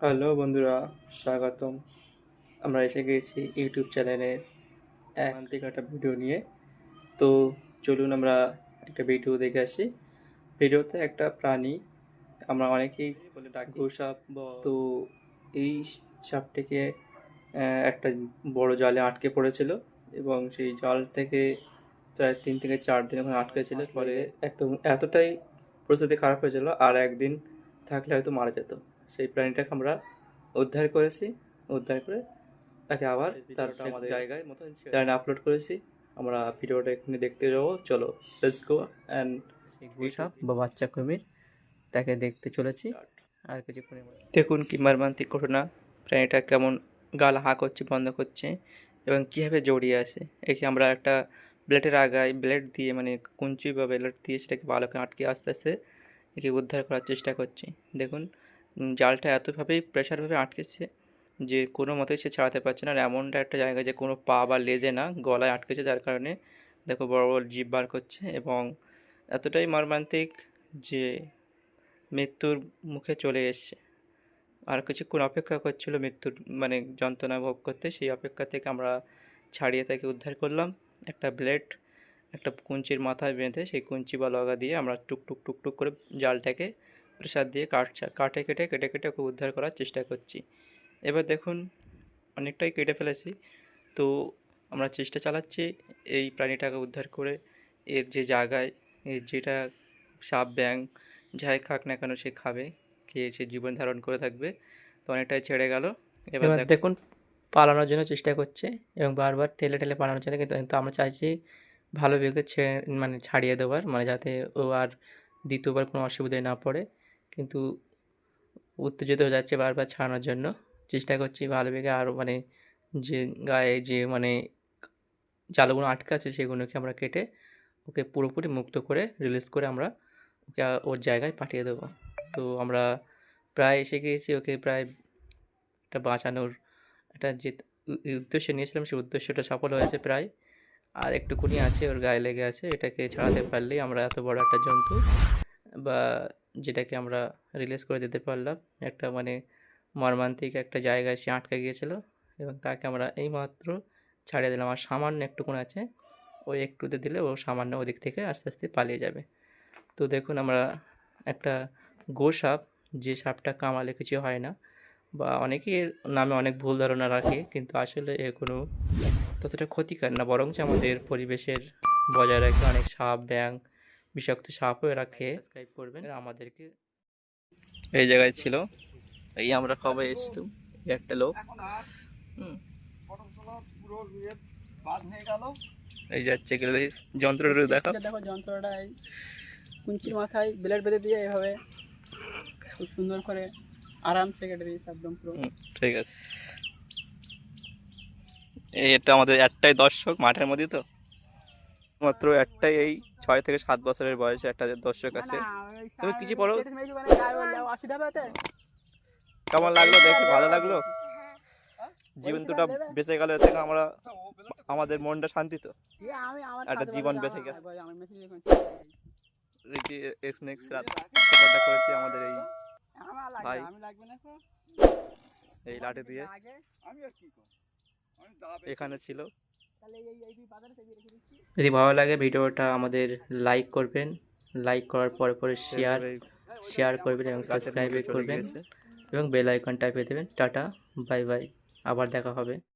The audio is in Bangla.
হ্যালো বন্ধুরা, স্বাগতম। আমরা এসে গিয়েছি ইউটিউব চ্যানেলের থেকে একটা ভিডিও নিয়ে। তো চলুন আমরা একটা ভিডিও দেখে আসি। ভিডিওতে একটা প্রাণী আমরা অনেকেই বলে ডাকি গোসাপ। তো এই সাপটিকে একটা বড় জালে আটকে পড়েছিল এবং সেই জাল থেকে প্রায় 3 থেকে 4 দিন ওখানে আটকে ছিল। ফলে একদম এতটাই পরিস্থিতি খারাপ হয়েছিল, আর একদিন থাকলে হয়তো মারা যেত। সেই প্রাণীটাকে আমরা উদ্ধার করেছি। উদ্ধার করে তাকে আবার তার আমাদের জায়গায় মতো চ্যানেলে আপলোড করেছি। আমরা ভিডিওটা এখানে দেখতে যাবো, চলো লেটস গো। অ্যান্ড গোসাপ বা বাচ্চা কুমির তাকে দেখতে চলেছি আর কিছুক্ষণের মধ্যে। দেখুন কি মর্মান্তিক ঘটনা, প্রাণীটা কেমন গাল হাঁ করছে, বন্ধ করছে এবং কীভাবে জড়িয়ে আছে। একে আমরা একটা ব্লেডের আগায় ব্লেড দিয়ে, মানে কুঞ্চি বা ব্লেড দিয়ে সেটাকে ভালো করে আটকে আস্তে আস্তে একে উদ্ধার করার চেষ্টা করছি। দেখুন জালটা এতভাবেই প্রেশারভাবে আটকেছে যে কোনো মতেই সে ছাড়াতে পারছে না। আর এমনটা একটা জায়গা যে কোনো পা বা লেজে না, গলায় আটকেছে, যার কারণে দেখো বড় বড় জিভ বার করছে এবং এতটাই মর্মান্তিক যে মৃত্যুর মুখে চলে এসছে। আর কিছুক্ষণ অপেক্ষা করছিল মৃত্যুর, মানে যন্ত্রণা ভোগ করতে। সেই অপেক্ষা থেকে আমরা ছাড়িয়ে তাকে উদ্ধার করলাম। একটা ব্লেড একটা কুঞ্চির মাথায় বেঁধে সেই কুঞ্চি বা লগা দিয়ে আমরা টুক টুক টুক টুক করে জালটাকে প্রেসার দিয়ে কেটে কেটে কেটে ওকে উদ্ধার করার চেষ্টা করছি। এবার দেখুন অনেকটাই কেটে ফেলেছি। তো আমরা চেষ্টা চালাচ্ছি এই প্রাণীটাকে উদ্ধার করে এর যে জায়গায়, এর যেটা সাপ ব্যাঙ যাই খাক না কেন সে খাবে, খেয়ে সে জীবন ধারণ করে থাকবে। তো অনেকটাই ছেড়ে গেল। এবার দেখুন পালানোর জন্য চেষ্টা করছে এবং বারবার ঠেলে ঠেলে পালানোর জন্য, কিন্তু কিন্তু আমরা চাইছি ভালো বেগে মানে ছাড়িয়ে দেওয়ার, মানে যাতে ও আর দ্বিতীয়বার কোনো অসুবিধায় না পড়ে। কিন্তু উত্তেজিত হয়ে যাচ্ছে, বারবার ছাড়ানোর জন্য চেষ্টা করছি ভালো বেগে। আরও মানে যে গায়ে যে মানে জালগুলো আটকে আছে সেগুলোকে আমরা কেটে ওকে পুরোপুরি মুক্ত করে রিলিজ করে আমরা ওকে ওর জায়গায় পাঠিয়ে দেবো। তো আমরা প্রায় এসে গিয়েছি, ওকে প্রায় একটা বাঁচানোর একটা যে উদ্দেশ্য নিয়েছিলাম সেই উদ্দেশ্যটা সফল হয়েছে প্রায়। আর একটুকুনি আছে, ওর গায়ে লেগে আছে। এটাকে ছাড়াতে পারলেই আমরা এত বড় একটা জন্তু বা যেটাকে আমরা রিলিজ করে দিতে পারলাম। একটা মানে মর্মান্তিক একটা জায়গায় সে আটকে গিয়েছিল এবং তাকে আমরা এইমাত্র ছাড়িয়ে দিলাম। আর সামান্য একটুকুন আছে, ওই একটুতে দিলে ও সামান্য ওদিক থেকে আস্তে আস্তে পালিয়ে যাবে। তো দেখুন আমরা একটা গোসাপ, যে সাপটা কামড়ালে কিছু হয় না বা অনেকেই এর নামে অনেক ভুল ধারণা রাখে, কিন্তু আসলে এর কোনো ততটা ক্ষতিকর না, বরঞ্চ আমাদের পরিবেশের বজায় রাখে। অনেক সাপ ব্যাঙ বিষাক্ত সাপও এরা খেয়ে। সাবস্ক্রাইব করবেন। এরা আমাদেরকে এই জায়গায় ছিল, এই আমরা সবাই এসেছিলাম, একটা লোক এই যাচ্ছে গেলে যন্ত্রটা দেখো, দেখো যন্ত্রটা এই কুঞ্চির মাথায় ব্লেড বেঁধে দিয়ে এভাবে খুব সুন্দর করে আরামসে কেটে দিয়েছে একদম পুরো। ঠিক আছে। এই এটা আমাদের একটাই দর্শক মাঠের মধ্যে, তো মাত্র একটাই, এই 6 থেকে 7 বছরের বয়সে একটা দর্শক আছে। তুমি কিছু পড়ো, কেমন লাগলো দেখে? ভালো লাগলো? জীবনটা বেঁচে গেল, এতে আমরা আমাদের মনটা শান্তি। তো একটা জীবন বেঁচে গেছে। করেছি আমাদের এই ভাই এই লাঠি দিয়ে এখানে ছিল। যদি ভালো লাগে ভিডিওটা আমাদের লাইক করবেন, লাইক করার পরে পরে শেয়ার করবেন এবং সাবস্ক্রাইব করবেন এবং বেল আইকনটা পেয়ে দেবেন। টাটা, বাই বাই, আবার দেখা হবে।